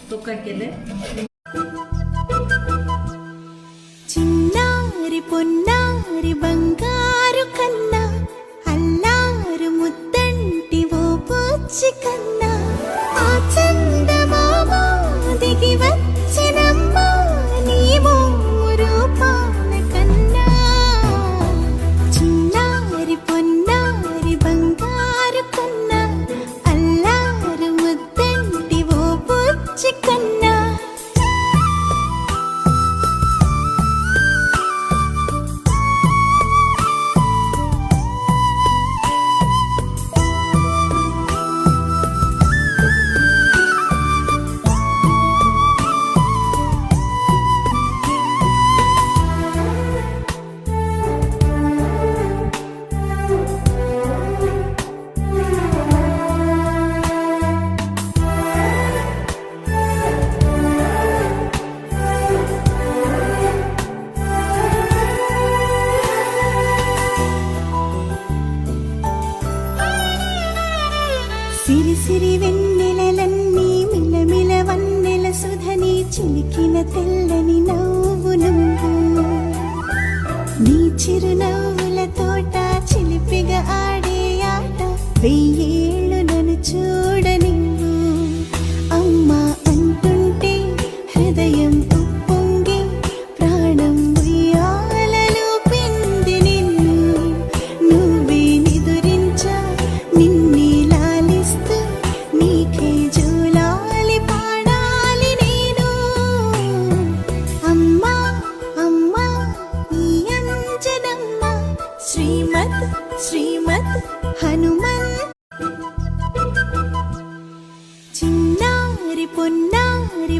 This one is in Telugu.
తొక్కడికెళ్ళే చిన్నారి పొన్నారి బంగారు కన్నా అల్లారు ముద్దంటి ఓ పూచి కన్నా ఆ చందమామ దిగి వచ్చినమ్మా నీ రూపాల కన్నా చిన్నారి పొన్నారి బంగారు కన్నా అల్లారు ముద్దంటి ఓ పూచి కన్నా సిరి సిరి వెన్నెలలన్నీ మిలమిల వన్నెల సుధని చిలికిన తెల్లని నవ్వు నువ్వు నీ చిరునవ్వుల తోట చిలిపిగా ఆడే ఆట వెయ్యేళ్ళు నన్ను చూడ నువ్వు అమ్మా అంటుంటే హృదయం ఉప్పొంగి ప్రాణం ఉయ్యాలలో పిండి నిన్ను నువ్వే నిదురించా నిన్నే లాలిస్తూ నీకే జూలాలి పాడాలి నేను అమ్మా అమ్మా ఈ అంజనమ్మ శ్రీమత్ శ్రీమత్ హనుమన్ చిన్నారి పొన్నారి